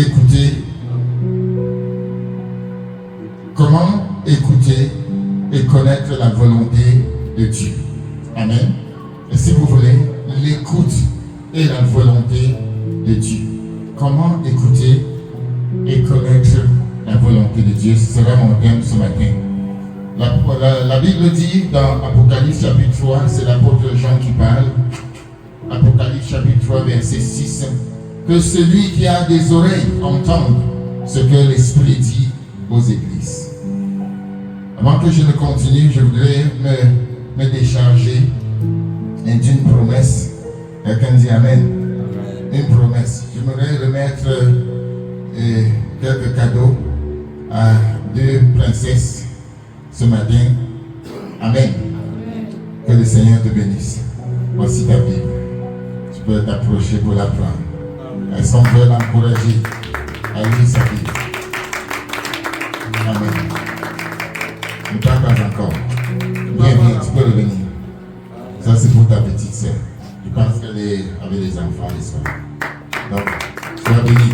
écouter. Comment écouter et connaître la volonté de Dieu. Amen. Et si vous voulez, l'écoute et la volonté de Dieu. Comment écouter et connaître la volonté de Dieu. Ce sera mon thème ce matin. La Bible dit dans Apocalypse chapitre 3, c'est l'apôtre Jean qui parle. Apocalypse chapitre 3, verset 6. Que celui qui a des oreilles entende ce que l'Esprit dit aux églises. Avant que je ne continue, je voudrais me décharger d'une promesse. Quelqu'un dit Amen. Une promesse. J'aimerais remettre quelques cadeaux à 2 princesses ce matin. Amen. Que le Seigneur te bénisse. Voici ta Bible. Tu peux t'approcher pour la prendre. Est-ce qu'on peut l'encourager à lire sa Bible? Amen. Ne parle pas encore. Viens, tu peux revenir. Ça, c'est pour ta petite sœur. Je pense qu'elle avait des enfants les soirs. Donc, sois béni.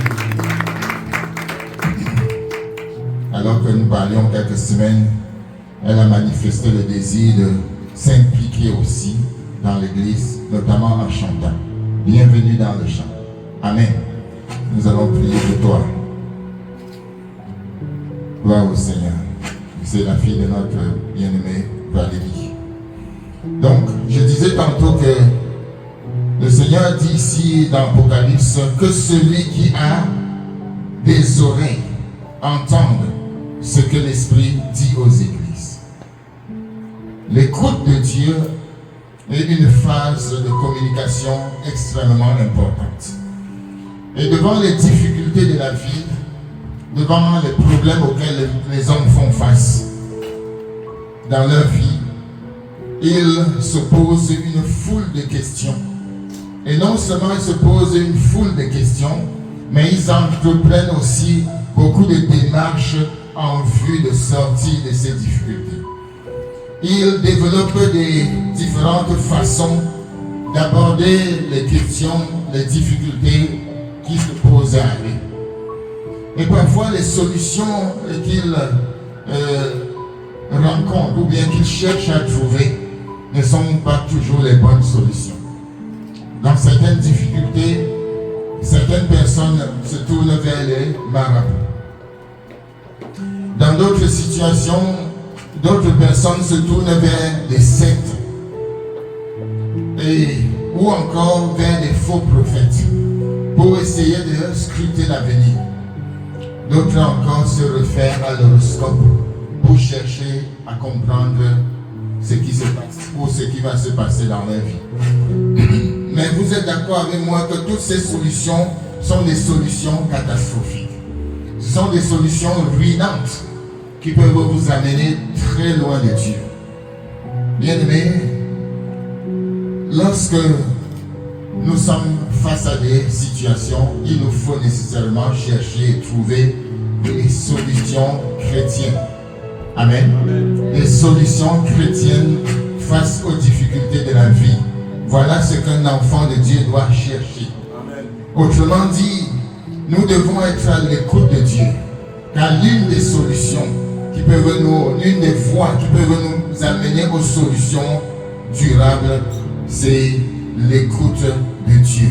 Alors que nous parlions quelques semaines, elle a manifesté le désir de s'impliquer aussi dans l'église, notamment en chantant. Bienvenue dans le chant. Amen. Nous allons prier pour toi. Gloire au Seigneur. C'est la fille de notre bien-aimée Valérie. Donc, je disais tantôt que le Seigneur dit ici dans l'Apocalypse que celui qui a des oreilles entende ce que l'Esprit dit aux églises. L'écoute de Dieu est une phase de communication extrêmement importante. Et devant les difficultés de la vie, devant les problèmes auxquels les hommes font face dans leur vie, ils se posent une foule de questions. Et non seulement ils se posent une foule de questions, mais ils entreprennent aussi beaucoup de démarches en vue de sortir de ces difficultés. Ils développent des différentes façons d'aborder les questions, les difficultés qui se posent à eux. Et parfois les solutions qu'ils rencontrent ou bien qu'ils cherchent à trouver ne sont pas toujours les bonnes solutions. Dans certaines difficultés, certaines personnes se tournent vers les marabouts. Dans d'autres situations, d'autres personnes se tournent vers des sectes ou encore vers des faux prophètes pour essayer de scruter l'avenir. D'autres encore se réfèrent à l'horoscope pour chercher à comprendre ce qui se passe ou ce qui va se passer dans leur vie. Mais vous êtes d'accord avec moi que toutes ces solutions sont des solutions catastrophiques. Ce sont des solutions ruinantes qui peuvent vous amener très loin de Dieu. Bien-aimés, lorsque nous sommes face à des situations, il nous faut nécessairement chercher et trouver des solutions chrétiennes. Amen. Des solutions chrétiennes face aux difficultés de la vie. Voilà ce qu'un enfant de Dieu doit chercher. Amen. Autrement dit, nous devons être à l'écoute de Dieu. Car l'une des solutions l'une des voies qui peuvent nous amener aux solutions durables, c'est l'écoute de Dieu.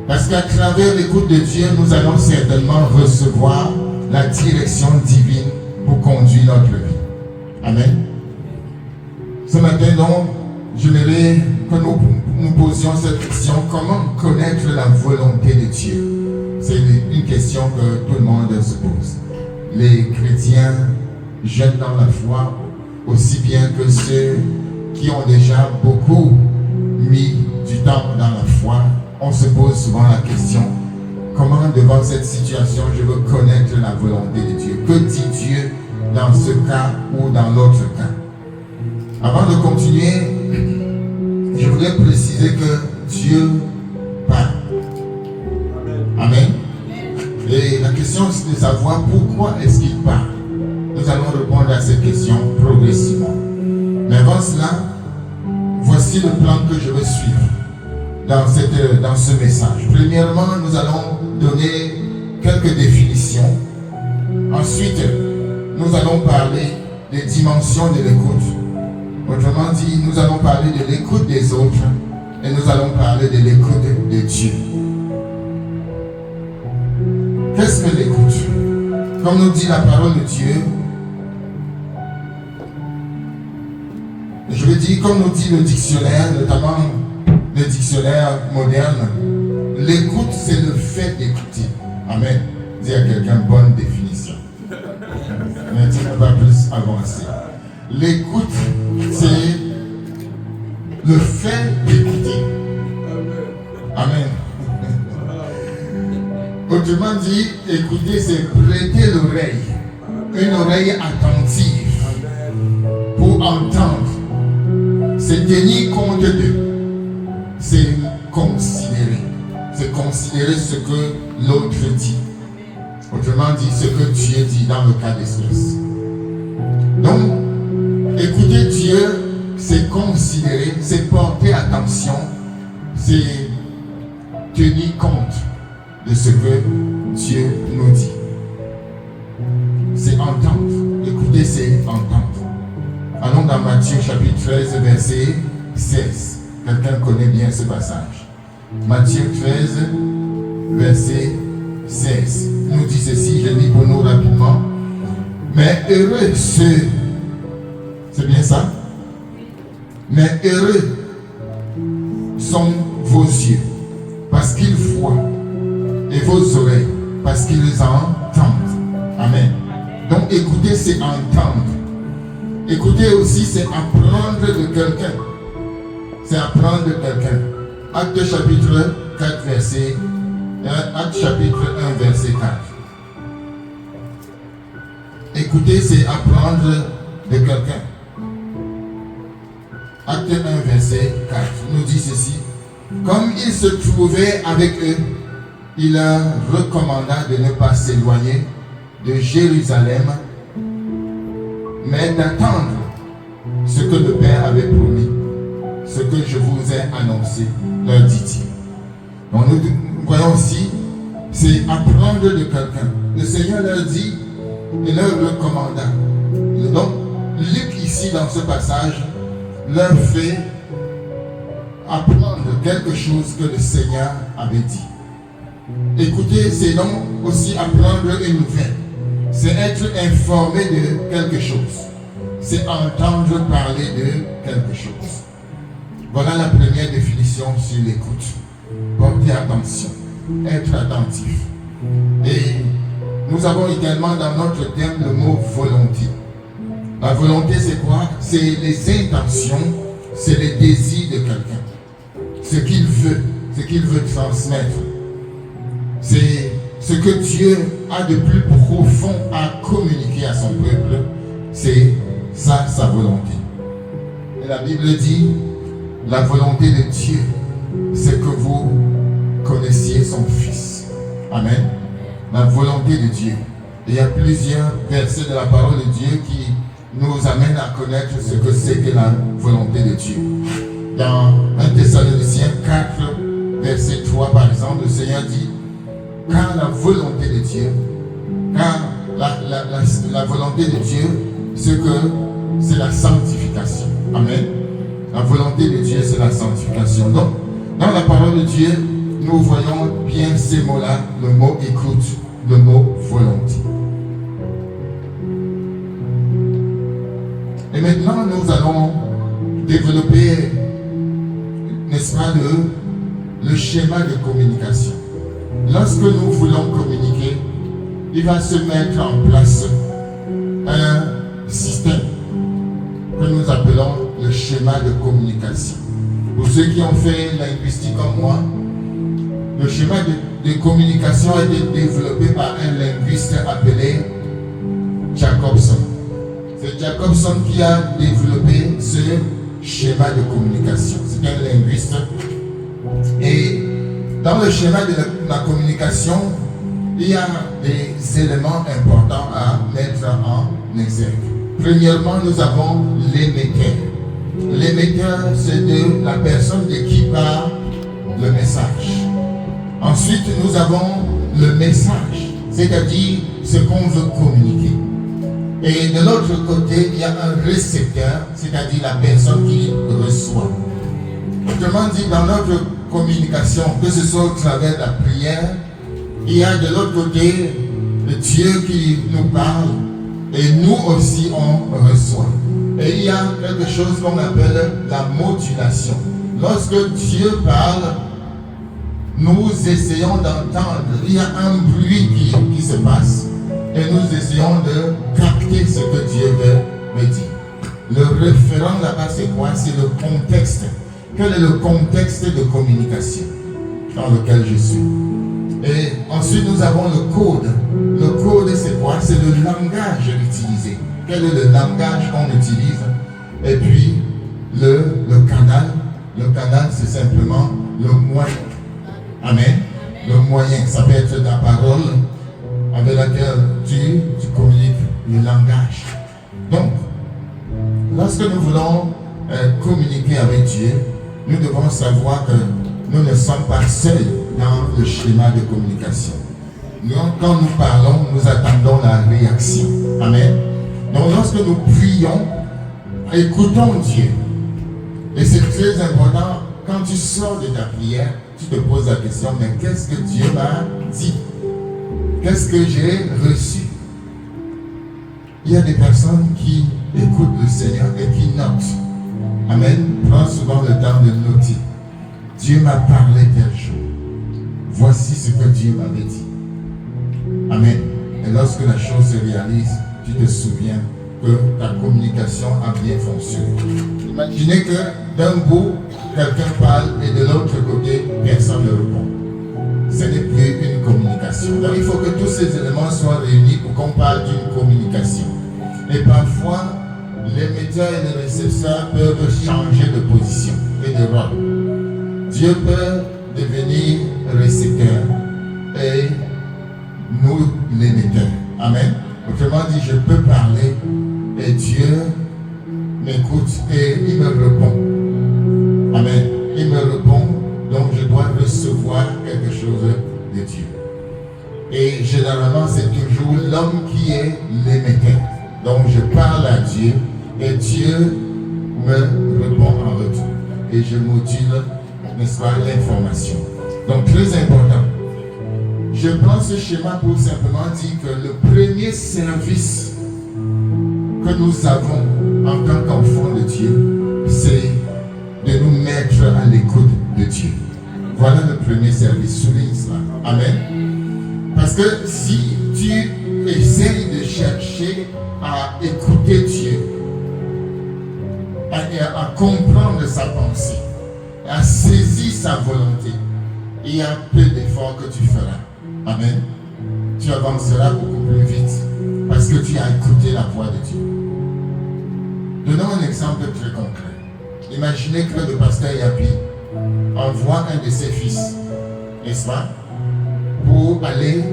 Parce qu'à travers l'écoute de Dieu, nous allons certainement recevoir la direction divine pour conduire notre vie. Amen. Ce matin donc, j'aimerais que nous posions cette question: comment connaître la volonté de Dieu? C'est une question que tout le monde se pose. Les chrétiens jeunes dans la foi, aussi bien que ceux qui ont déjà beaucoup mis du temps dans la foi, on se pose souvent la question: comment devant cette situation je veux connaître la volonté de Dieu? Que dit Dieu dans ce cas ou dans l'autre cas? Avant de continuer, je voudrais préciser que Dieu parle. Amen. Et la question c'est de savoir pourquoi est-ce qu'il parle. Nous allons répondre à cette question progressivement. Mais avant cela, voici le plan que je veux suivre dans ce message. Premièrement, nous allons donner quelques définitions. Ensuite, nous allons parler des dimensions de l'écoute. Autrement dit, nous allons parler de l'écoute des autres et nous allons parler de l'écoute de Dieu. Qu'est-ce que l'écoute? Comme nous dit la parole de Dieu, je veux dire, comme nous dit le dictionnaire, notamment le dictionnaire moderne, l'écoute, c'est le fait d'écouter. Amen. Dis à quelqu'un, bonne définition. Mais tu ne vas pas plus avancer. L'écoute, c'est le fait d'écouter. Amen. Autrement dit, écouter, c'est prêter l'oreille. Une oreille attentive pour entendre. C'est tenir compte de. C'est considérer. C'est considérer ce que l'autre dit. Autrement dit, ce que Dieu dit dans le cas d'espèce. Donc, écouter Dieu, c'est considérer, c'est porter attention, c'est tenir compte de ce que Dieu nous dit. C'est entendre. Écouter, c'est entendre. Allons dans Matthieu chapitre 13, verset 16. Quelqu'un connaît bien ce passage. Matthieu 13, verset 16. Nous dit ceci, je lis pour nous rapidement. Mais heureux ceux, c'est bien ça? Mais heureux sont vos yeux, parce qu'ils voient, et vos oreilles, parce qu'ils entendent. Amen. Donc écouter, c'est entendre. Écouter aussi, c'est apprendre de quelqu'un. C'est apprendre de quelqu'un. Acte chapitre 4, verset 1, chapitre 1, verset 4. Écouter, c'est apprendre de quelqu'un. Acte 1, verset 4 nous dit ceci. Comme il se trouvait avec eux, il leur recommanda de ne pas s'éloigner de Jérusalem, mais d'attendre ce que le Père avait promis, ce que je vous ai annoncé, leur dit-il. Donc nous voyons aussi, c'est apprendre de quelqu'un. Le Seigneur leur dit, il leur recommanda. Donc, Luc ici dans ce passage leur fait apprendre quelque chose que le Seigneur avait dit. Écoutez, c'est donc aussi apprendre une nouvelle. C'est être informé de quelque chose. C'est entendre parler de quelque chose. Voilà la première définition sur l'écoute. Porter attention, être attentif. Et nous avons également dans notre thème le mot volonté. La volonté, c'est quoi? C'est les intentions, c'est les désirs de quelqu'un. Ce qu'il veut transmettre. C'est ce que Dieu a de plus profond à communiquer à son peuple. C'est ça, sa volonté. Et la Bible dit, la volonté de Dieu, c'est que vous connaissiez son Fils. Amen. La volonté de Dieu. Et il y a plusieurs versets de la parole de Dieu qui nous amènent à connaître ce que c'est que la volonté de Dieu. Dans 1 Thessaloniciens 4, verset 3 par exemple, le Seigneur dit, car la volonté de Dieu, car la volonté de Dieu, c'est la sanctification. Amen. La volonté de Dieu, c'est la sanctification. Donc, dans la parole de Dieu, nous voyons bien ces mots-là, le mot écoute, le mot volonté. Et maintenant, nous allons développer, n'est-ce pas, le schéma de communication. Lorsque nous voulons communiquer, il va se mettre en place un système que nous appelons le schéma de communication. Pour ceux qui ont fait linguistique comme moi, le schéma de communication a été développé par un linguiste appelé Jacobson. C'est Jacobson qui a développé ce schéma de communication. C'est un linguiste. Et dans le schéma de la communication, il y a des éléments importants à mettre en exergue. Premièrement, nous avons l'émetteur. L'émetteur, c'est de la personne de qui part le message. Ensuite, nous avons le message. c'est-à-dire ce qu'on veut communiquer. Et de l'autre côté, il y a un récepteur, c'est-à-dire la personne qui reçoit. Autrement dit, dans notre communication, que ce soit au travers de la prière, il y a de l'autre côté le Dieu qui nous parle et nous aussi on reçoit. Et il y a quelque chose qu'on appelle la modulation. Lorsque Dieu parle, nous essayons d'entendre, il y a un bruit qui se passe et nous essayons de capter ce que Dieu veut dire. Le référent là-bas, c'est quoi? C'est le contexte. Quel est le contexte de communication dans lequel je suis? Et ensuite, nous avons le code. Le code, c'est quoi? C'est le langage utilisé. Quel est le langage qu'on utilise? Et puis, le canal. Le canal, c'est simplement le moyen. Amen. Le moyen, ça peut être la parole avec laquelle tu communiques le langage. Donc, lorsque nous voulons communiquer avec Dieu, nous devons savoir que nous ne sommes pas seuls dans le schéma de communication. Nous, quand nous parlons, nous attendons la réaction. Amen. Donc, lorsque nous prions, écoutons Dieu. Et c'est très important, quand tu sors de ta prière, tu te poses la question, mais qu'est-ce que Dieu m'a dit? Qu'est-ce que j'ai reçu? Il y a des personnes qui écoutent le Seigneur et qui notent. Amen. Prends souvent le temps de noter. Dieu m'a parlé tel jour. Voici ce que Dieu m'avait dit. Amen. Et lorsque la chose se réalise, tu te souviens que ta communication a bien fonctionné. Imaginez que d'un bout, quelqu'un parle et de l'autre côté, personne ne répond. Ce n'est plus une communication. Donc il faut que tous ces éléments soient réunis pour qu'on parle d'une communication. Et parfois, l'émetteur et le récepteur peuvent changer de position et de rôle. Dieu peut devenir récepteur et nous l'émetteur. Amen. Autrement dit, je peux parler et Dieu m'écoute et il me répond. Amen. Il me répond, donc je dois recevoir quelque chose de Dieu. Et généralement, c'est toujours l'homme qui est l'émetteur. Donc je parle à Dieu et Dieu me répond en retour. Et je module, n'est-ce pas, l'information. Donc très important. Je prends ce schéma pour simplement dire que le premier service que nous avons en tant qu'enfants de Dieu, c'est de nous mettre à l'écoute de Dieu. Voilà le premier service, souligne cela. Amen. Parce que si tu essayes de chercher à écouter Dieu, à comprendre sa pensée, à saisir sa volonté, il y a peu d'efforts que tu feras. Amen. Tu avanceras beaucoup plus vite parce que tu as écouté la voix de Dieu. Donnons un exemple très concret. Imaginez que le pasteur Yapi envoie un de ses fils, n'est-ce pas, pour aller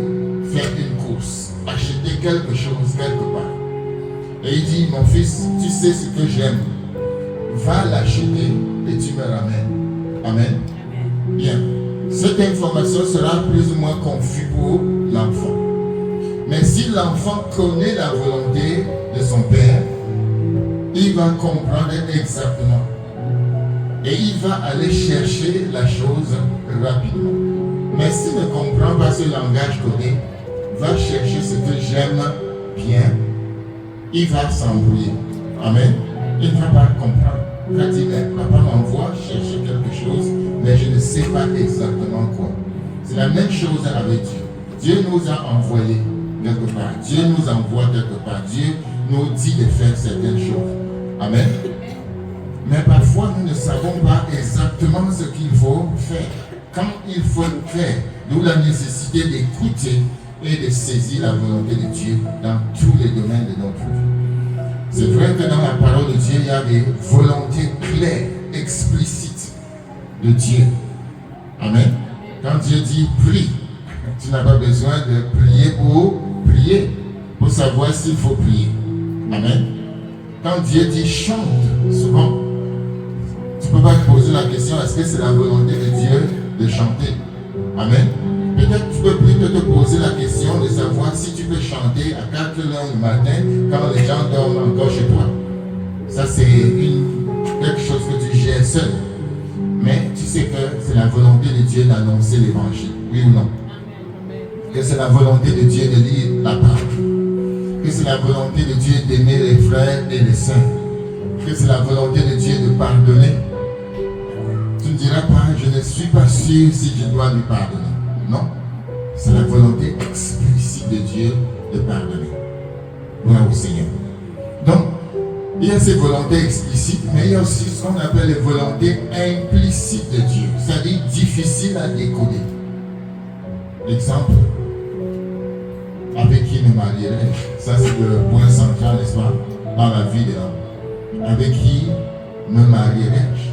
faire une course, acheter quelque chose quelque part. Et il dit, mon fils, tu sais ce que j'aime, va l'acheter et tu me ramènes. Amen. Bien. Cette information sera plus ou moins confuse pour l'enfant. Mais si l'enfant connaît la volonté de son père, il va comprendre exactement. Et il va aller chercher la chose rapidement. Mais s'il ne comprend pas ce langage codé, va chercher ce que j'aime bien, il va s'embrouiller. Amen. Il ne va pas comprendre. Il va dire, papa m'envoie chercher quelque chose, mais je ne sais pas exactement quoi. C'est la même chose avec Dieu. Dieu nous a envoyés quelque part. Dieu nous envoie quelque part. Dieu nous dit de faire certaines choses. Amen. Mais parfois, nous ne savons pas exactement ce qu'il faut faire. Quand il faut le faire, d'où la nécessité d'écouter et de saisir la volonté de Dieu dans tous les domaines de notre vie. C'est vrai que dans la parole de Dieu, il y a des volontés claires, explicites de Dieu. Amen. Quand Dieu dit prie, tu n'as pas besoin de prier, pour savoir s'il faut prier. Amen. Quand Dieu dit chante, souvent, tu ne peux pas te poser la question, est-ce que c'est la volonté de Dieu de chanter? Amen. Peut-être tu peux plutôt te poser la question de savoir peux chanter à 4 heures du matin quand les gens dorment encore chez toi. Ça, c'est quelque chose que tu gères seul. Mais tu sais que c'est la volonté de Dieu d'annoncer l'évangile. Oui ou non? Que c'est la volonté de Dieu de lire la parole. Que c'est la volonté de Dieu d'aimer les frères et les sœurs. Que c'est la volonté de Dieu de pardonner. Tu ne diras pas, je ne suis pas sûr si je dois lui pardonner. Non. C'est la volonté explicite de Dieu de pardonner. Gloire au Seigneur. Donc, il y a ces volontés explicites, mais il y a aussi ce qu'on appelle les volontés implicites de Dieu, c'est-à-dire difficiles à décoder. Exemple, avec qui me marierai-je? Ça, c'est le point central, n'est-ce pas, dans la vie de l'homme. Avec qui me marierai-je?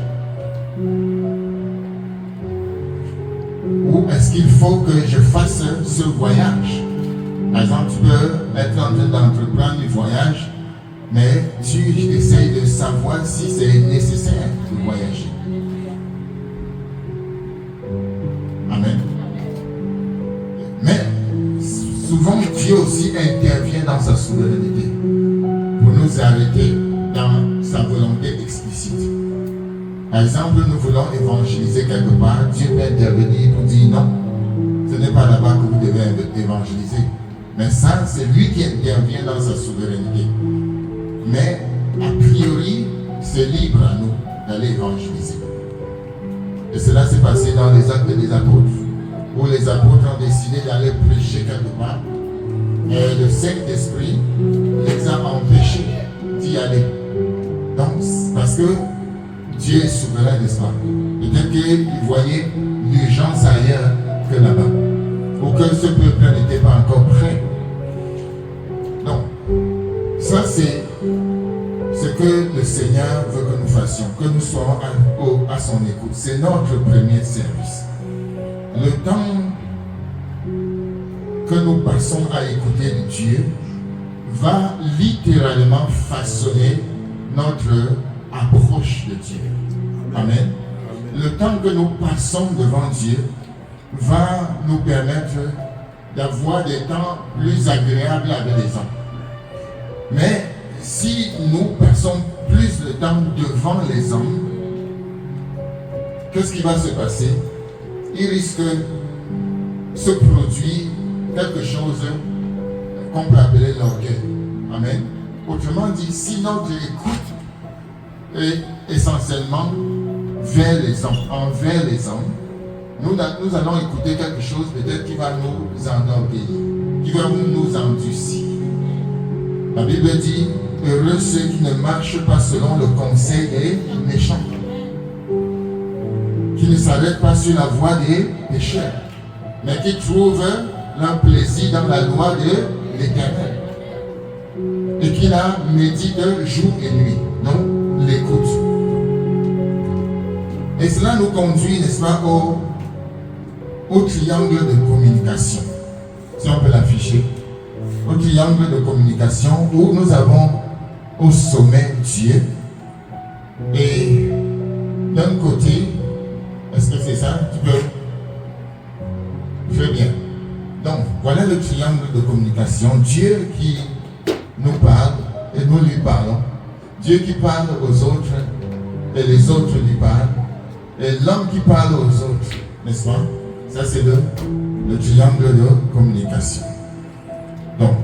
Ou est-ce qu'il faut que je fasse ce voyage? Par exemple, tu peux être en train d'entreprendre du voyage, mais tu essayes de savoir si c'est nécessaire de voyager. Amen. Mais souvent, Dieu aussi intervient dans sa souveraineté pour nous arrêter dans sa volonté explicite. Par exemple, nous voulons évangéliser quelque part, Dieu peut intervenir pour dire non, ce n'est pas là-bas que vous devez évangéliser. Mais ça, c'est lui qui intervient dans sa souveraineté. Mais, a priori, c'est libre à nous d'aller évangéliser. Et cela s'est passé dans les actes des apôtres, où les apôtres ont décidé d'aller prêcher quelque part. Et le Saint-Esprit les a empêchés d'y aller. Donc, parce que Dieu est souverain, n'est-ce pas? Peut-être qu'il voyait l'urgence ailleurs que là-bas. Ou que ce peuple n'était pas encore prêt. Donc, ça c'est ce que le Seigneur veut que nous fassions, que nous soyons à son écoute. C'est notre premier service. Le temps que nous passons à écouter Dieu va littéralement façonner notre approche de Dieu. Amen. Le temps que nous passons devant Dieu va nous permettre d'avoir des temps plus agréables avec les hommes. Mais si nous passons plus de temps devant les hommes, qu'est-ce qui va se passer? Il risque de se produire quelque chose qu'on peut appeler l'orgueil. Amen. Autrement dit, si notre écoute est essentiellement vers les hommes, envers les hommes, nous allons écouter quelque chose peut-être qui va nous enorgueillir, qui va nous endurcir. La Bible dit, heureux ceux qui ne marchent pas selon le conseil des méchants, qui ne s'arrêtent pas sur la voie des pécheurs, mais qui trouvent leur plaisir dans la loi de l'Éternel et qui la méditent jour et nuit. Donc, l'écoute. Et cela nous conduit, n'est-ce pas, au triangle de communication. Si on peut l'afficher. Au triangle de communication où nous avons au sommet Dieu. Et d'un côté, est-ce que c'est ça? Tu peux? Très bien. Donc, voilà le triangle de communication. Dieu qui nous parle et nous lui parlons. Dieu qui parle aux autres et les autres lui parlent. Et l'homme qui parle aux autres, n'est-ce pas? Ça, c'est le triangle de communication. Donc,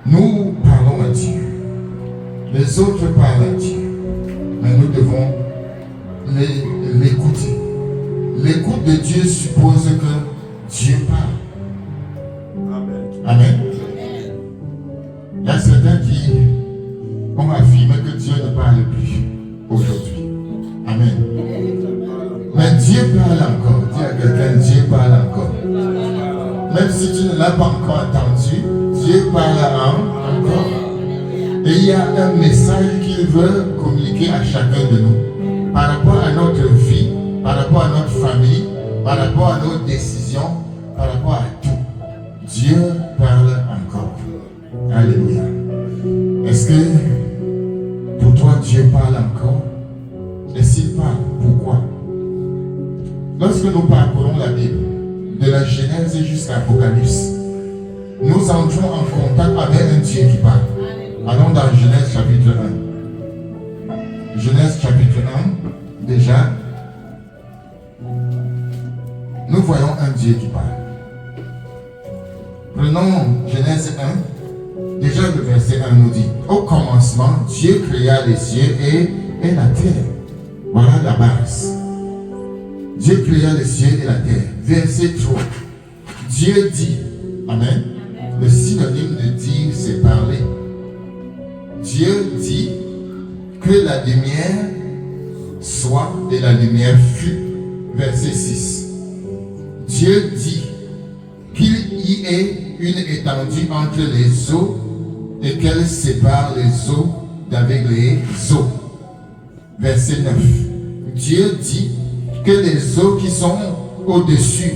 nous parlons à Dieu. Les autres parlent à Dieu. Mais nous devons l'écouter. L'écoute de Dieu suppose que Dieu parle. Amen. Amen. Il y a certains qui ont affirmé que Dieu ne parle plus aujourd'hui. Amen. Mais Dieu parle encore. Dis à quelqu'un, Dieu parle encore. Même si tu ne l'as pas encore entendu, Dieu parle encore. Et il y a un message qu'il veut communiquer à chacun de nous. Par rapport à notre vie, par rapport à notre famille, par rapport à nos décisions, par rapport à tout. Dieu parle encore. Alléluia. Est-ce que pour toi Dieu parle encore? Et s'il parle, pourquoi? Lorsque nous parcourons la Bible, de la Genèse jusqu'à l'Apocalypse, nous entrons en contact avec un Dieu qui parle. Allons dans Genèse chapitre 1. Genèse chapitre 1, déjà, nous voyons un Dieu qui parle. Prenons Genèse 1, déjà le verset 1 nous dit, au commencement, Dieu créa les cieux et la terre. Voilà la base. Dieu créa les cieux et la terre. Verset 3. Dieu dit, Amen. Le synonyme de dire, c'est parler. Dieu dit que la lumière soit et la lumière fut. Verset 6. Dieu dit qu'il y ait une étendue entre les eaux et qu'elle sépare les eaux d'avec les eaux. Verset 9. Dieu dit que les eaux qui sont au-dessus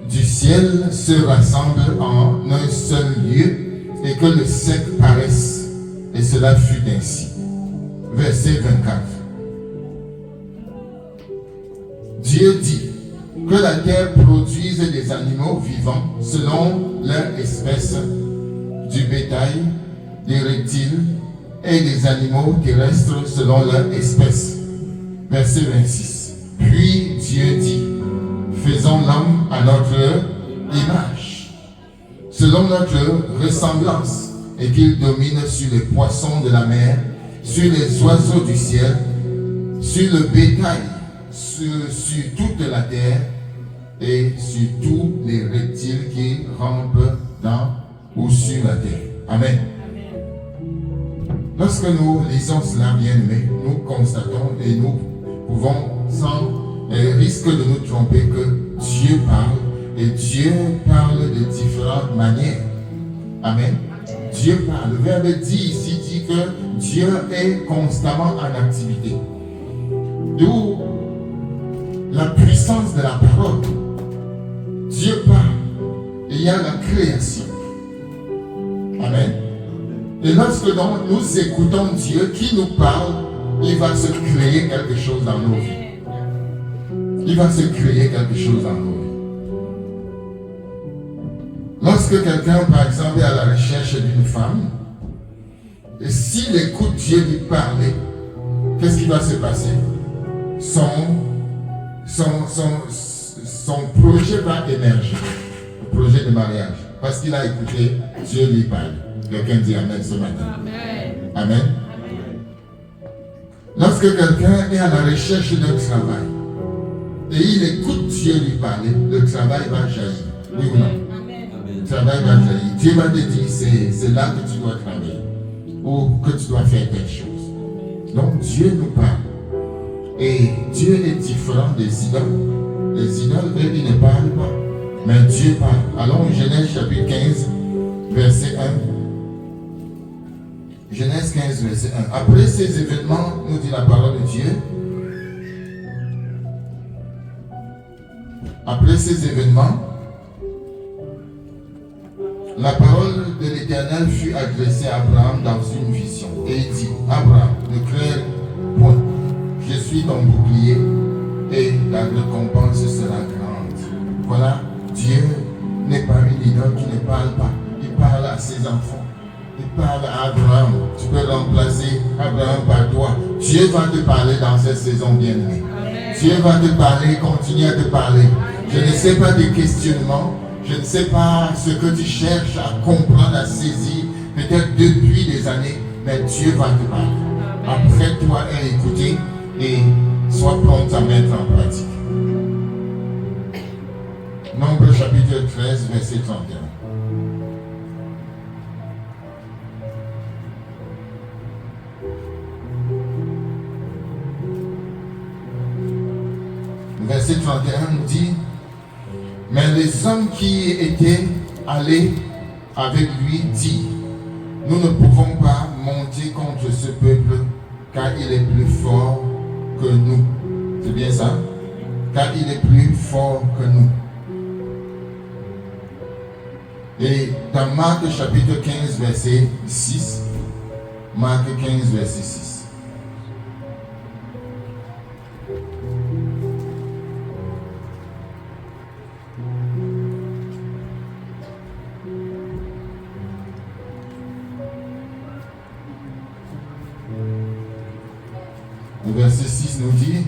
du ciel se rassemblent en un seul lieu et que le sec paraisse. Et cela fut ainsi. Verset 24. Dieu dit que la terre produise des animaux vivants selon leur espèce, du bétail, des reptiles et des animaux terrestres selon leur espèce. Verset 26. Puis Dieu dit, faisons l'homme à notre image, selon notre ressemblance, et qu'il domine sur les poissons de la mer, sur les oiseaux du ciel, sur le bétail, sur toute la terre et sur tous les reptiles qui rampent dans ou sur la terre. Amen. Lorsque nous lisons cela, bien-aimés, nous constatons et nous pouvons, sans risque de nous tromper, que Dieu parle et Dieu parle de différentes manières. Amen. Dieu parle. Le verbe dit ici dit que Dieu est constamment en activité. D'où la puissance de la parole. Dieu parle. Il y a la création. Amen. Et lorsque donc nous écoutons Dieu qui nous parle, il va se créer quelque chose dans nos vies. Il va se créer quelque chose dans nos vies. Lorsque quelqu'un, par exemple, est à la recherche d'une femme, et s'il écoute Dieu lui parler, qu'est-ce qui va se passer? Son projet va émerger, le projet de mariage, parce qu'il a écouté Dieu lui parler. Quelqu'un dit Amen ce matin. Amen. Amen. Lorsque quelqu'un est à la recherche d'un travail, et il écoute Dieu lui parler, le travail va jaillir. Oui ou non? Le travail va jaillir. Dieu va te dire, c'est là que tu dois travailler, ou que tu dois faire quelque chose. Donc Dieu nous parle. Et Dieu est différent des idoles. Les idoles, eux, ils ne parlent pas. Mais Dieu parle. Allons Genèse chapitre 15, verset 1. Genèse 15, verset 1. Après ces événements, nous dit la parole de Dieu. Après ces événements, la parole de l'Éternel fut adressée à Abraham dans une vision. Et il dit, Abraham, ne crains point. Je suis ton bouclier et ta récompense sera grande. Voilà, Dieu n'est pas une idole qui ne parle pas. Il parle à ses enfants. Il parle à Abraham. Tu peux remplacer Abraham par toi. Dieu va te parler dans cette saison bien-aimée. Dieu va te parler, continue à te parler. Je ne sais pas tes questionnements. Je ne sais pas ce que tu cherches à comprendre, à saisir, peut-être depuis des années, mais Dieu va te parler. Après toi, écouter et sois prompt à mettre en pratique. Nombre chapitre 13, verset 31. Verset 31 nous dit, mais les hommes qui étaient allés avec lui disent, nous ne pouvons pas monter contre ce peuple car il est plus fort que nous. C'est bien ça? Car il est plus fort que nous. Et dans Marc chapitre 15, verset 6, Marc 15, verset 6. verset 6 nous dit.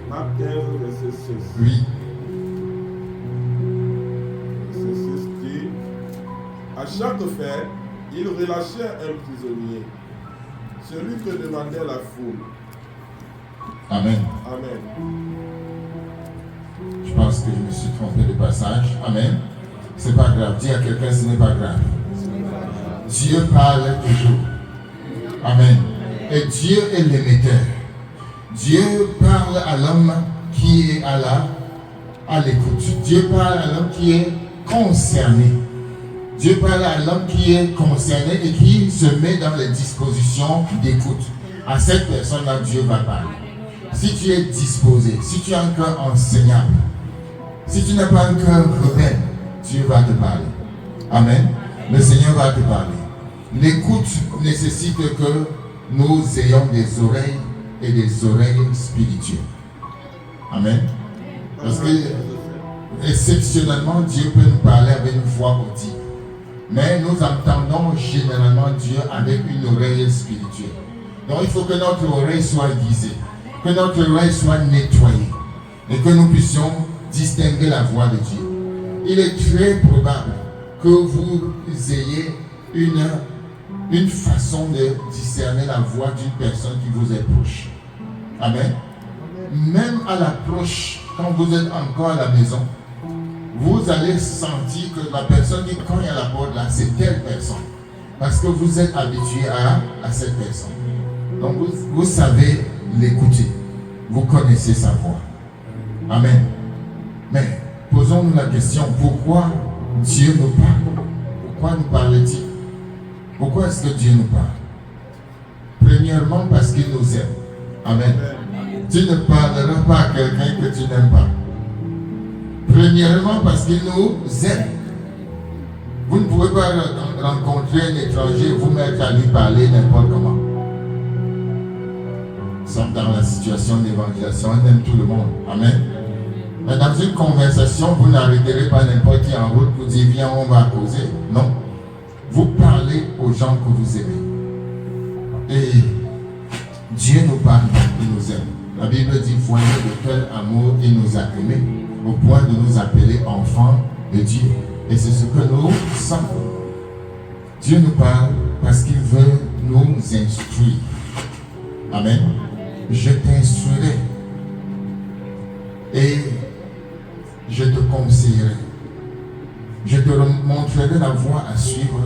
Marc 15, verset 6. Oui. Verset 6 dit, à chaque fête, ils relâchèrent un prisonnier, celui que demandait la foule. Amen. Amen. Je pense que je me suis trompé de passage. Amen. C'est pas grave. Dis à quelqu'un, ce n'est pas grave. Dieu parle toujours. Amen. Et Dieu est l'émetteur. Dieu parle à l'homme qui est à l'écoute. Dieu parle à l'homme qui est concerné. Dieu parle à l'homme qui est concerné et qui se met dans les dispositions d'écoute. À cette personne-là, Dieu va parler. Si tu es disposé, si tu as un cœur enseignable, si tu n'as pas un cœur rebelle, Dieu va te parler. Amen. Le Seigneur va te parler. L'écoute nécessite que nous ayons des oreilles et des oreilles spirituelles. Amen. Parce que exceptionnellement, Dieu peut nous parler avec une voix audible. Mais nous entendons généralement Dieu avec une oreille spirituelle. Donc il faut que notre oreille soit aiguisée, que notre oreille soit nettoyée et que nous puissions distinguer la voix de Dieu. Il est très probable que vous ayez une façon de discerner la voix d'une personne qui vous est proche. Amen. Même à l'approche, quand vous êtes encore à la maison, vous allez sentir que la personne dit quand il y a la porte là, c'est telle personne. Parce que vous êtes habitué à cette personne. Donc vous savez l'écouter. Vous connaissez sa voix. Amen. Mais posons-nous la question, pourquoi Dieu nous parle? Pourquoi nous parle-t-il? Pourquoi est-ce que Dieu nous parle? Premièrement, parce qu'il nous aime. Amen. Tu ne parleras pas à quelqu'un que tu n'aimes pas. Premièrement, parce qu'il nous aime. Vous ne pouvez pas rencontrer un étranger et vous mettre à lui parler n'importe comment. Nous sommes dans la situation d'évangélisation, on aime tout le monde. Amen. Mais dans une conversation, vous n'arrêterez pas n'importe qui en route pour dire viens, on va causer. Non. Vous parlez aux gens que vous aimez. Et Dieu nous parle, il nous aime. La Bible dit, voyez de quel amour il nous a aimés, au point de nous appeler enfants de Dieu. Et c'est ce que nous sommes. Dieu nous parle parce qu'il veut nous instruire. Amen. Je t'instruirai et je te conseillerai. Je te montrerai la voie à suivre.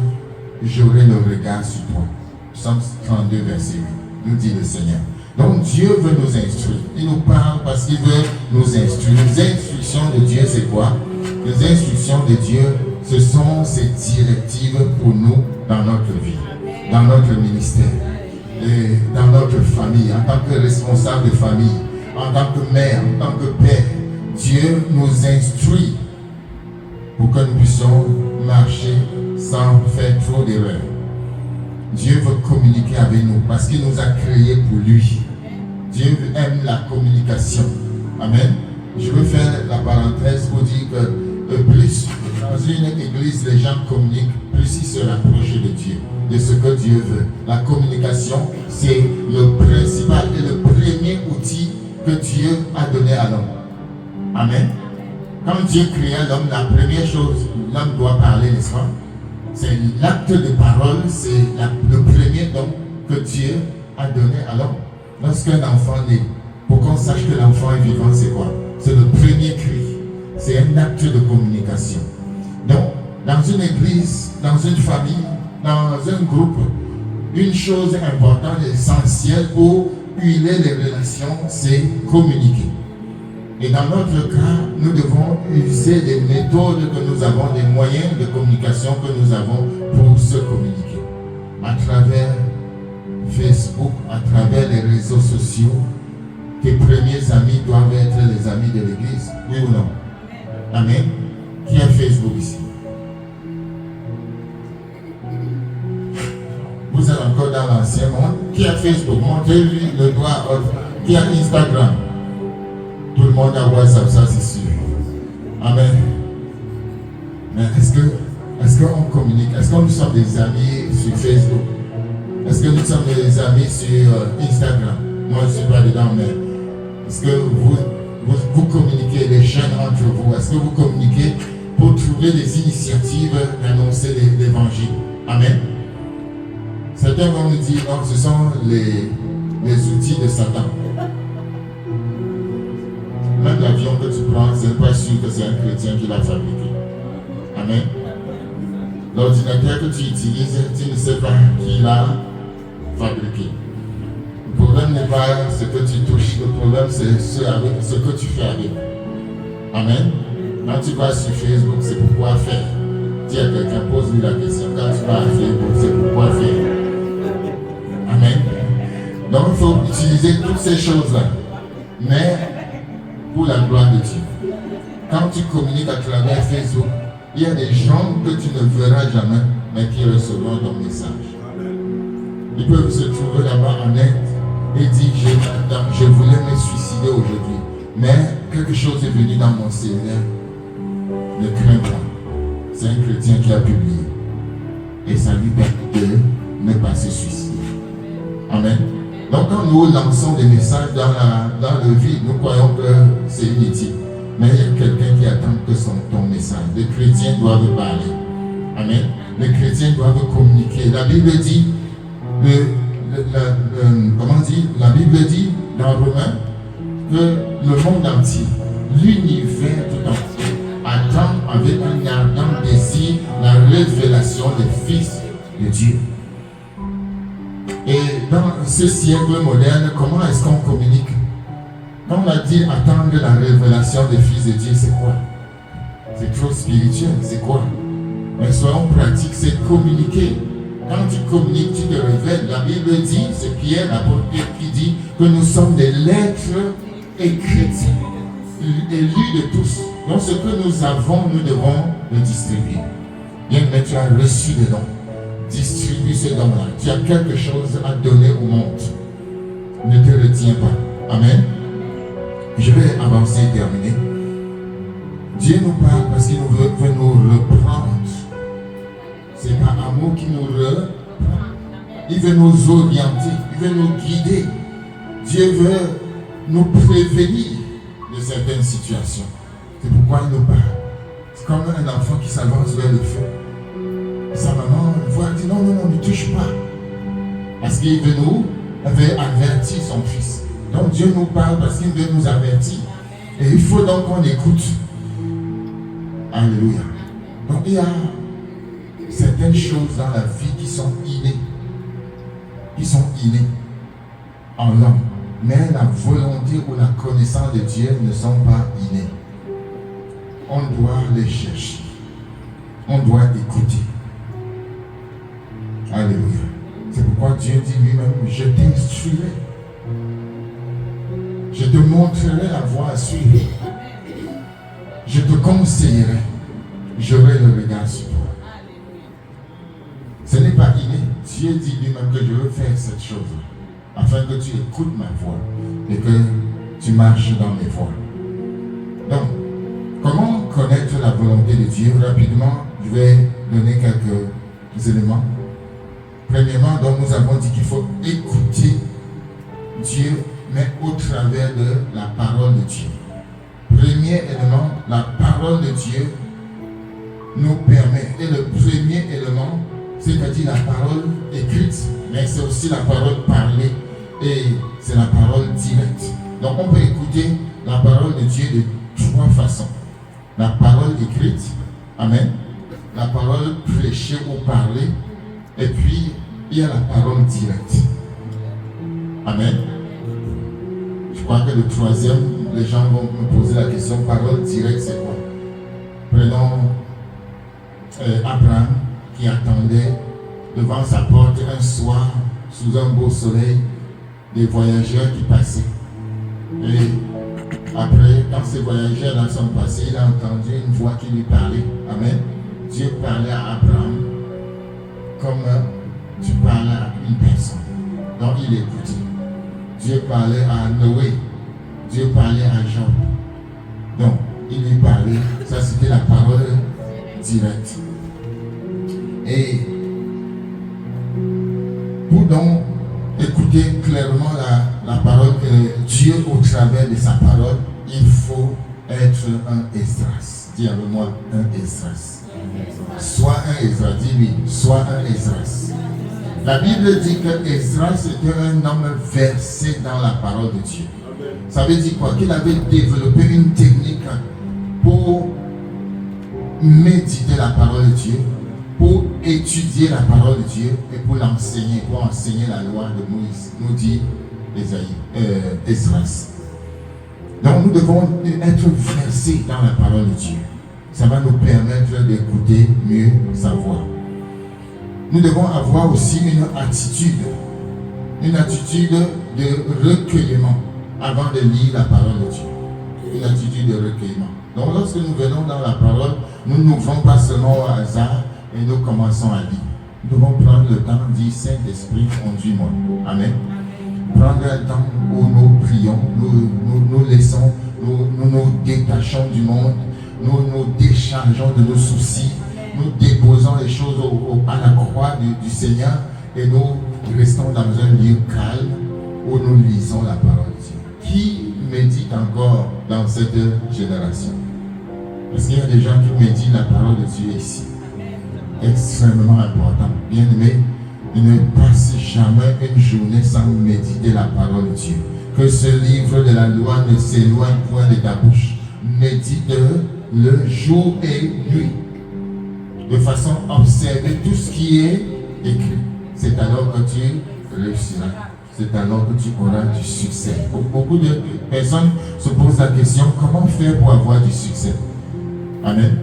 J'aurai le regard sur toi. Psaume 32, verset 8, nous dit le Seigneur. Donc Dieu veut nous instruire. Il nous parle parce qu'il veut nous instruire. Les instructions de Dieu, c'est quoi? Les instructions de Dieu, ce sont ces directives pour nous dans notre vie, dans notre ministère, et dans notre famille, en tant que responsable de famille, en tant que mère, en tant que père. Dieu nous instruit pour que nous puissions marcher sans faire trop d'erreurs. Dieu veut communiquer avec nous parce qu'il nous a créés pour lui. Dieu aime la communication. Amen. Je veux faire la parenthèse pour dire que plus dans une église les gens communiquent, plus ils se rapprochent de Dieu, de ce que Dieu veut. La communication, c'est le principal et le premier outil que Dieu a donné à l'homme. Amen. Quand Dieu créa l'homme, la première chose, l'homme doit parler, n'est-ce pas? C'est l'acte de parole, c'est le premier don que Dieu a donné à l'homme. Lorsqu'un enfant naît, pour qu'on sache que l'enfant est vivant, c'est quoi? C'est le premier cri. C'est un acte de communication. Donc, dans une église, dans une famille, dans un groupe, une chose importante et essentielle pour huiler les relations, c'est communiquer. Et dans notre cas, nous devons user des méthodes que nous avons, des moyens de communication que nous avons pour se communiquer. À travers Facebook, à travers les réseaux sociaux, tes premiers amis doivent être les amis de l'église, oui ou non? Amen. Qui a Facebook ici? Vous êtes encore dans l'ancien monde. Qui a Facebook? Montrez-lui le doigt. Qui a Instagram? Tout le monde a WhatsApp, ça c'est sûr. Amen. Mais est-ce qu'on communique? Est-ce que nous sommes des amis sur Facebook? Est-ce que nous sommes des amis sur Instagram? moi je ne suis pas dedans, mais est-ce que vous communiquez, les jeunes entre vous, est-ce que vous communiquez pour trouver des initiatives d'annoncer l'évangile? Amen. Certains vont nous dire, non, ce sont les outils de Satan. Même l'avion que tu prends, ce n'est pas sûr que c'est un chrétien qui l'a fabriqué. Amen. L'ordinateur que tu utilises, tu ne sais pas qui l'a fabriqué. Le problème n'est pas ce que tu touches, le problème c'est ce que tu fais avec. Amen. Quand tu vas sur Facebook, c'est pourquoi faire. Dis à quelqu'un, pose-lui la question. Quand tu vas à Facebook, c'est pourquoi faire. Amen. Donc il faut utiliser toutes ces choses-là. Mais pour la gloire de Dieu. Quand tu communiques à travers Facebook, il y a des gens que tu ne verras jamais, mais qui recevront ton message. Ils peuvent se trouver là-bas en Inde et dire, je voulais me suicider aujourd'hui, mais quelque chose est venu dans mon cerveau. Ne crains pas. C'est un chrétien qui a publié. Et ça lui permet de ne pas se suicider. Amen. Donc quand nous lançons des messages dans le vide, nous croyons que c'est inutile. Mais il y a quelqu'un qui attend que ton message. Les chrétiens doivent parler. Amen. Les chrétiens doivent communiquer. La Bible dit, la Bible dit dans Romains que le monde entier, l'univers tout entier, attend avec un ardent désir la révélation des fils de Dieu. Et dans ce siècle moderne, comment est-ce qu'on communique? Quand on a dit attendre la révélation des fils de Dieu, c'est quoi? C'est trop spirituel, c'est quoi? Mais soyons pratiques, c'est communiquer. Quand tu communiques, tu te révèles. La Bible dit, c'est Pierre, l'apôtre Pierre, qui dit que nous sommes des lettres écrites, élus de tous. Donc ce que nous avons, nous devons le distribuer. Bien, mais tu as reçu des dons. Distribue ce don-là. Tu as quelque chose à donner au monde. Ne te retiens pas. Amen. Je vais avancer et terminer. Dieu nous parle parce qu'il veut nous reprendre. C'est par amour qu'il nous reprend. Il veut nous orienter. Il veut nous guider. Dieu veut nous prévenir de certaines situations. C'est pourquoi il nous parle. C'est comme un enfant qui s'avance vers le feu. Sa maman voit, dit non, ne touche pas. Parce qu'il veut avait averti son fils. Donc Dieu nous parle parce qu'il veut nous avertir. Et il faut donc qu'on écoute. Alléluia. Donc il y a certaines choses dans la vie qui sont innées. Qui sont innées en l'homme. Mais la volonté ou la connaissance de Dieu ne sont pas innées. On doit les chercher. On doit écouter. Alléluia. C'est pourquoi Dieu dit lui-même, je t'instruirai. Je te montrerai la voie à suivre. Je te conseillerai. J'aurai le regard sur toi. Ce n'est pas inné. Dieu dit lui-même que je veux faire cette chose afin que tu écoutes ma voix et que tu marches dans mes voies. Donc, comment connaître la volonté de Dieu? Rapidement, je vais donner quelques éléments. Premièrement, donc nous avons dit qu'il faut écouter Dieu, mais au travers de la parole de Dieu. Premier élément, la parole de Dieu nous permet. Et le premier élément, c'est-à-dire la parole écrite, mais c'est aussi la parole parlée. Et c'est la parole directe. Donc on peut écouter la parole de Dieu de trois façons. La parole écrite, amen. La parole prêchée ou parlée. Et puis, il y a la parole directe. Amen. Je crois que le troisième, les gens vont me poser la question, parole directe, c'est quoi? Prenons Abraham qui attendait devant sa porte un soir, sous un beau soleil, des voyageurs qui passaient. Et après, quand ces voyageurs-là sont passés, il a entendu une voix qui lui parlait. Amen. Dieu parlait à Abraham comme tu parlais à une personne. Donc il écoutait. Dieu parlait à Noé. Dieu parlait à Jean. Donc il lui parlait. Ça c'était la parole directe. Et pour donc écouter clairement la parole, Dieu au travers de sa parole, il faut être un Esdras. Dis avec moi, un Esdras. Sois un Esdras, dis-lui, sois un Esdras. La Bible dit que Esdras était un homme versé dans la parole de Dieu. Ça veut dire quoi? Qu'il avait développé une technique pour méditer la parole de Dieu, pour étudier la parole de Dieu et pour l'enseigner, pour enseigner la loi de Moïse, nous dit Esdras. Donc nous devons être versés dans la parole de Dieu. Ça va nous permettre d'écouter mieux sa voix. Nous devons avoir aussi une attitude de recueillement avant de lire la parole de Dieu. Une attitude de recueillement. Donc lorsque nous venons dans la parole, nous n'ouvrons pas seulement au hasard et nous commençons à lire. Nous devons prendre le temps de dire Saint-Esprit, conduis-moi. Amen. Prendre un temps où nous prions, nous laissons, nous détachons du monde, nous déchargeons de nos soucis, nous déposons les choses à la croix du Seigneur et nous restons dans un lieu calme où nous lisons la parole de Dieu. Qui médite encore dans cette génération? Parce qu'il y a des gens qui méditent la parole de Dieu ici. Extrêmement important. Bien aimé, ne passe jamais une journée sans méditer la parole de Dieu. Que ce livre de la loi ne s'éloigne point de ta bouche. Médite-le jour et nuit. De façon à observer tout ce qui est écrit. C'est alors que tu réussiras. C'est alors que tu auras du succès. Beaucoup de personnes se posent la question, comment faire pour avoir du succès? Amen.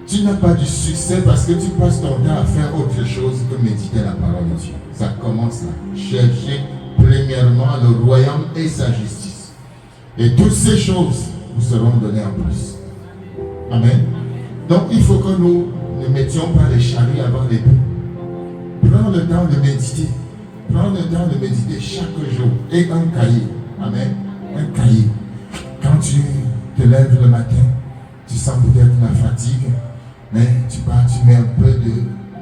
Tu n'as pas du succès parce que tu passes ton temps à faire autre chose que méditer la parole de Dieu. Ça commence là. Cherchez premièrement le royaume et sa justice. Et toutes ces choses vous seront données en plus. Amen. Donc il faut que nous ne mettions pas les charrues avant les bœufs. Prends le temps de méditer. Prends le temps de méditer chaque jour. Et un cahier. Amen. Un cahier. Quand tu te lèves le matin, tu sens peut-être la fatigue, mais tu mets un peu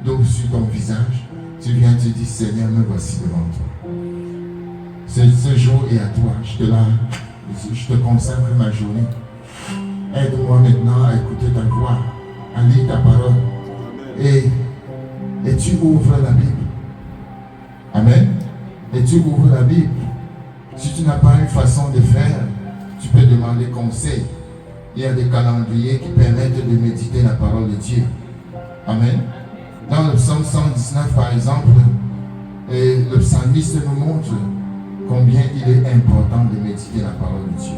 d'eau sur ton visage. Tu viens te dire, Seigneur, me voici devant toi. Ce jour est à toi. Je te consacre ma journée. Aide-moi maintenant à écouter ta voix, à lire ta parole. Et tu ouvres la Bible. Amen. Et tu ouvres la Bible. Si tu n'as pas une façon de faire, tu peux demander conseil. Il y a des calendriers qui permettent de méditer la parole de Dieu. Amen. Dans le psaume 119, par exemple, le psalmiste nous montre combien il est important de méditer la parole de Dieu.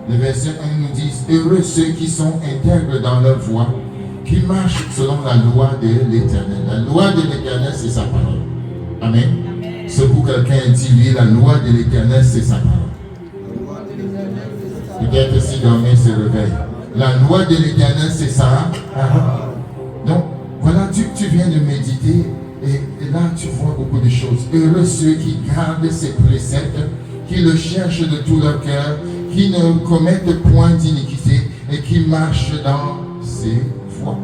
Le verset 1 nous dit, heureux ceux qui sont intègres dans leur voie, qui marchent selon la loi de l'Éternel. La loi de l'Éternel, c'est sa parole. Amen. Ce pour quelqu'un dit, lui, la loi de l'Éternel, c'est sa parole. Peut-être si dormir se réveille. La loi de l'Éternel, c'est ça. Donc, voilà, tu viens de méditer et là, tu vois beaucoup de choses. Heureux ceux qui gardent ses préceptes, qui le cherchent de tout leur cœur, qui ne commettent point d'iniquité et qui marchent dans ses voies.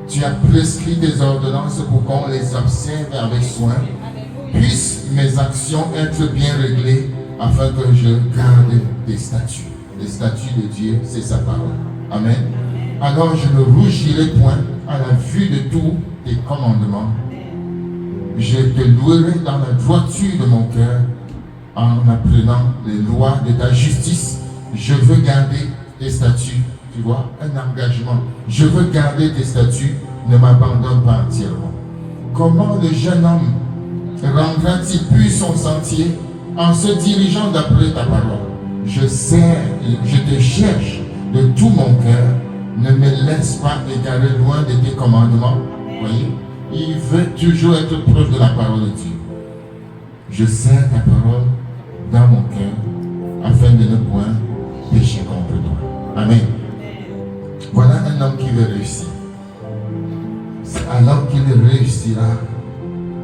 Tu as prescrit des ordonnances pour qu'on les observe avec soin. Puissent mes actions être bien réglées afin que je garde tes statuts. Les statuts de Dieu, c'est sa parole. Amen. Alors je ne rougirai point à la vue de tous tes commandements. Je te louerai dans la droiture de mon cœur en apprenant les lois de ta justice. Je veux garder tes statuts. Tu vois, un engagement. Je veux garder tes statuts, ne m'abandonne pas entièrement. Comment le jeune homme rendra-t-il plus son sentier en se dirigeant d'après ta parole? Je te cherche de tout mon cœur. Ne me laisse pas égarer loin de tes commandements. Voyez, il veut toujours être proche de la parole de Dieu. Je serre ta parole dans mon cœur afin de ne point pécher contre toi. Amen. Voilà un homme qui veut réussir. C'est alors qu'il réussira.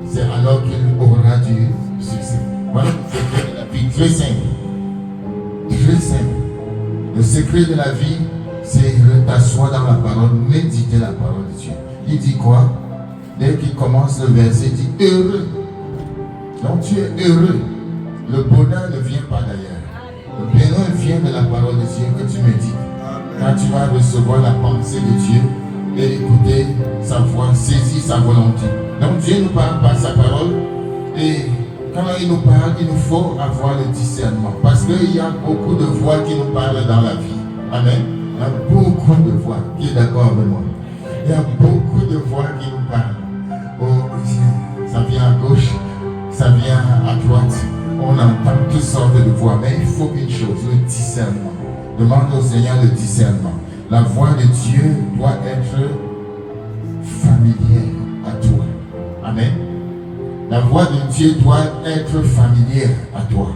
C'est alors qu'il aura du succès. Voilà le secret de la vie. Très simple. Très simple. Le secret de la vie, c'est t'asseoir dans la parole, méditer la parole de Dieu. Il dit quoi? Dès qu'il commence le verset, il dit heureux. Donc tu es heureux Le bonheur ne vient pas d'ailleurs. Le bonheur vient de la parole de Dieu que tu médites. Quand tu vas recevoir la pensée de Dieu et écouter sa voix, saisir sa volonté. Donc Dieu nous parle par sa parole et quand il nous parle, il nous faut avoir le discernement. Parce qu'il y a beaucoup de voix qui nous parlent dans la vie. Amen. Il y a beaucoup de voix. Qui est d'accord avec moi? Il y a beaucoup de voix qui nous parlent. Oh, ça vient à gauche, ça vient à droite. On entend toutes sortes de voix. Mais il faut une chose, le discernement. Demande au Seigneur le discernement. La voix de Dieu doit être familière à toi. Amen. La voix de Dieu doit être familière à toi.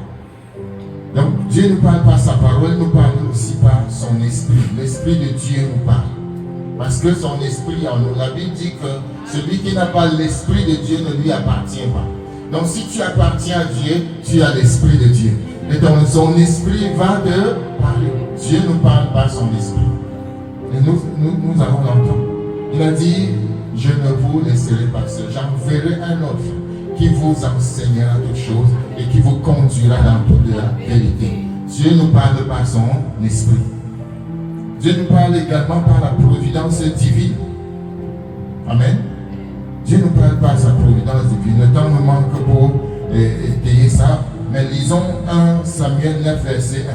Donc Dieu nous parle par sa parole, nous parle aussi par son esprit. L'esprit de Dieu nous parle. Parce que son esprit en nous. La Bible dit que celui qui n'a pas l'esprit de Dieu ne lui appartient pas. Donc si tu appartiens à Dieu, tu as l'esprit de Dieu. Et donc son esprit va te parler. Dieu nous parle par son esprit. Et nous avons l'entendre. Il a dit, je ne vous laisserai pas seul. J'enverrai un autre qui vous enseignera toutes choses et qui vous conduira dans toute la vérité. Dieu nous parle par son esprit. Dieu nous parle également par la providence divine. Amen. Dieu nous parle par sa providence divine. Le temps nous manque pour étayer ça. Mais lisons 1 Samuel 9, verset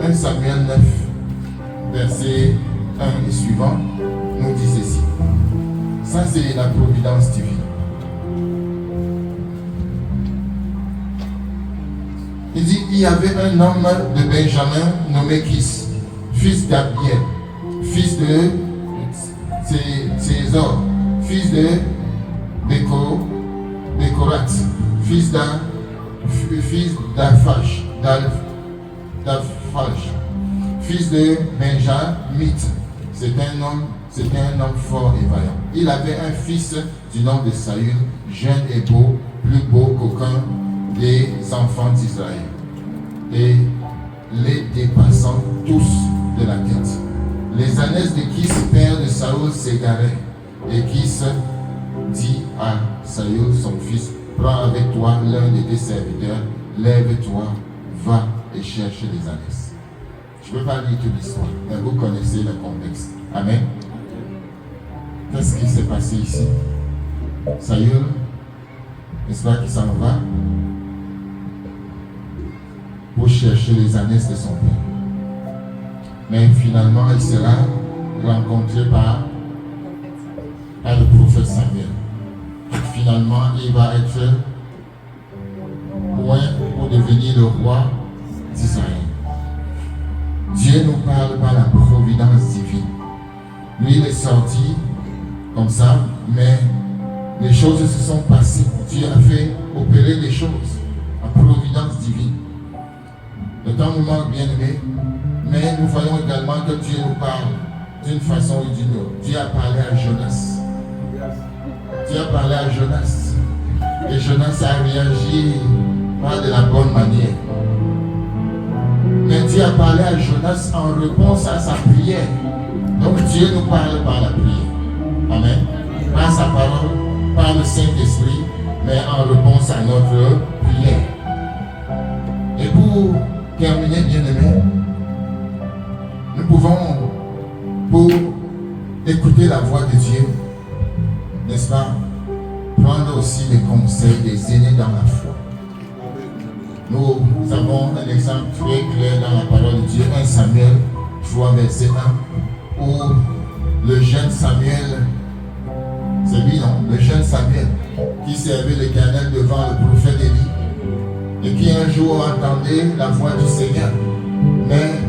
1. 1 Samuel 9, verset 1 et suivant, nous dit ceci. Ça, c'est la providence divine. Il dit, il y avait un homme de Benjamin nommé Kis, fils d'Abiel, fils de César, fils de Bécorat, fils d'Alphage, fils de Benjamite. C'était un homme fort et vaillant. Il avait un fils du nom de Saül, jeune et beau, plus beau qu'aucun des enfants d'Israël, et les dépassant tous de la tête. Les ânesses de Kis, père de Saül, s'égaraient, et Kis dit à Saül, son fils, prends avec toi l'un de tes serviteurs, lève-toi, va et cherche les ânesses. Je ne veux pas lire toute l'histoire, mais vous connaissez le contexte. Amen. Qu'est-ce qui s'est passé ici? Saül, n'est-ce pas, qui s'en va pour chercher les ânesses de son père. Mais finalement, il sera rencontré par le prophète Samuel. Finalement, il va être loin pour devenir le roi d'Israël. Dieu nous parle par la providence divine. Lui, il est sorti comme ça, mais les choses se sont passées. Dieu a fait opérer des choses en providence divine. Le temps nous manque, bien aimé, mais nous voyons également que Dieu nous parle d'une façon ou d'une autre. Dieu a parlé à Jonas. Dieu a parlé à Jonas. Et Jonas a réagi pas de la bonne manière. Mais Dieu a parlé à Jonas en réponse à sa prière. Donc Dieu nous parle par la prière. Amen. Par sa parole, par le Saint-Esprit, mais en réponse à notre prière. Et pour terminer, bien aimé, nous pouvons, pour écouter la voix de Dieu, n'est-ce pas, prendre aussi les conseils des aînés dans la foi. Nous avons un exemple très clair dans la parole de Dieu, 1 Samuel 3, verset 1, où le jeune Samuel, c'est lui, non? Le jeune Samuel, qui servait l'Éternel devant le prophète Élie, et qui un jour entendait la voix du Seigneur. Mais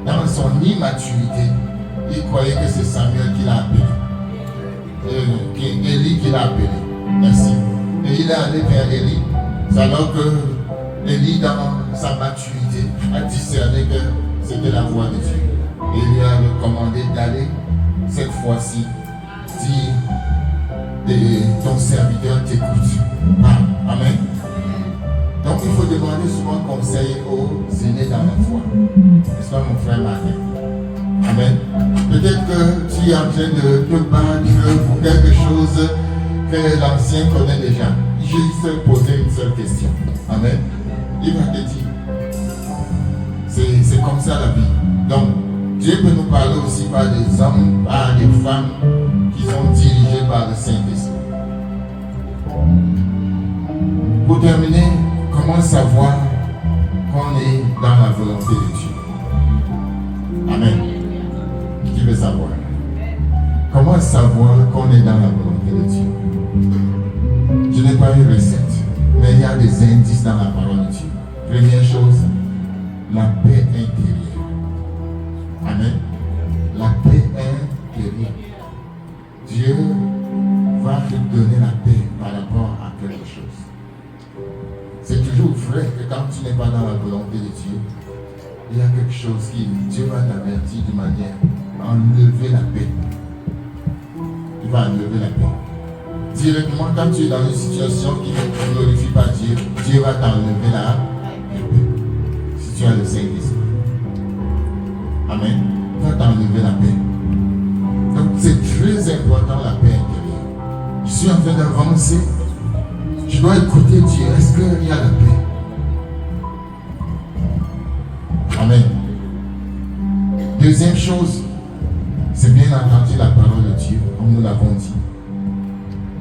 dans son immaturité, il croyait que c'est Samuel qui l'a appelé. Élie qui l'a appelé. Merci. Et il est allé vers Élie, alors que Élie, dans sa maturité, a discerné que c'était la voix de Dieu. Et il lui a recommandé d'aller, cette fois-ci, dire, ton serviteur t'écoute. Ah, amen. Donc il faut demander souvent conseil aux aînés dans la foi. N'est-ce pas, mon frère Martin? Amen. Peut-être que tu es en train de te battre pour quelque chose que l'ancien connaît déjà. Juste poser une seule question. Amen. il va te dire. C'est comme ça la vie. Donc, Dieu peut nous parler aussi par des hommes, par des femmes qui sont dirigés par le Saint-Esprit. Pour terminer, comment savoir qu'on est dans la volonté de Dieu? Amen. Qui veut savoir? Comment savoir qu'on est dans la volonté de Dieu? Je n'ai pas une recette, mais il y a des indices dans la parole de Dieu. Première chose, la paix intérieure. Amen. La paix intérieure. Dieu va te donner la paix par rapport à quelque chose. C'est toujours vrai que quand tu n'es pas dans la volonté de Dieu, il y a quelque chose qui Dieu va t'avertir de manière à enlever la paix. Il va enlever la paix. Directement, quand tu es dans une situation qui ne glorifie pas Dieu, Dieu va t'enlever la paix. Si tu as le Saint-Esprit. Amen. Il va t'enlever la paix. Donc c'est très important la paix intérieure. Je suis en train d'avancer. Je dois écouter Dieu. Est-ce qu'il y a la paix? Amen. Deuxième chose, c'est bien entendu la parole de Dieu, comme nous l'avons dit.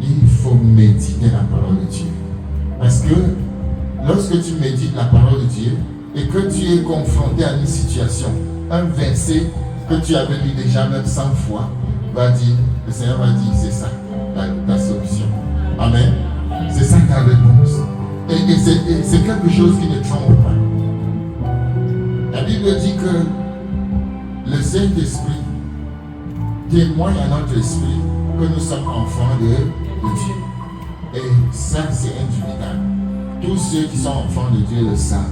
Il faut méditer la parole de Dieu. Parce que lorsque tu médites la parole de Dieu et que tu es confronté à une situation, un verset que tu avais lu déjà même 100 fois, le Seigneur va dire, c'est ça ta solution. Amen. C'est ça ta réponse. Et c'est quelque chose qui ne trompe pas. La Bible dit que le Saint-Esprit témoigne à notre esprit que nous sommes enfants de Dieu. Et ça, c'est indubitable. Tous ceux qui sont enfants de Dieu le savent.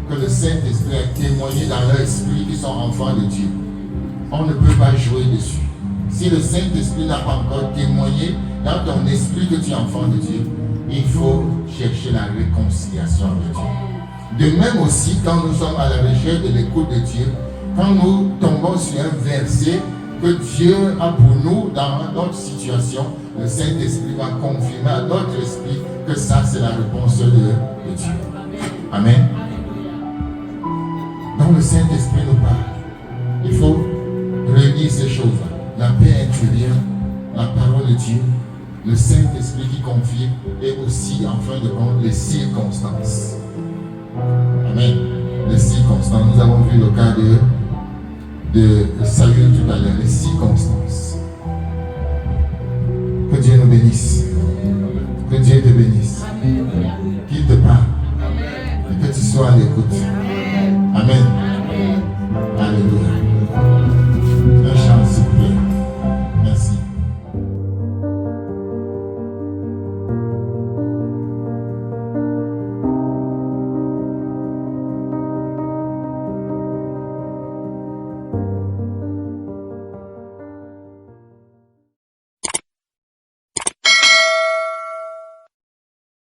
Que le Saint-Esprit a témoigné dans leur esprit qu'ils sont enfants de Dieu. On ne peut pas jouer dessus. Si le Saint-Esprit n'a pas encore témoigné dans ton esprit que tu es enfant de Dieu, il faut chercher la réconciliation avec Dieu. De même aussi, quand nous sommes à la recherche de l'écoute de Dieu, quand nous tombons sur un verset que Dieu a pour nous dans notre situation, le Saint-Esprit va confirmer à notre esprit que ça, c'est la réponse de Dieu. Amen. Donc le Saint-Esprit nous parle. Il faut réunir ces choses-là. La paix intérieure, la parole de Dieu, le Saint-Esprit qui confirme et aussi, en fin de compte, les circonstances. Amen. Les circonstances. Nous avons vu le cas de Saül tout à l'heure, les circonstances. Que Dieu nous bénisse. Que Dieu te bénisse. Qu'il te parle. Et que tu sois à l'écoute. Amen.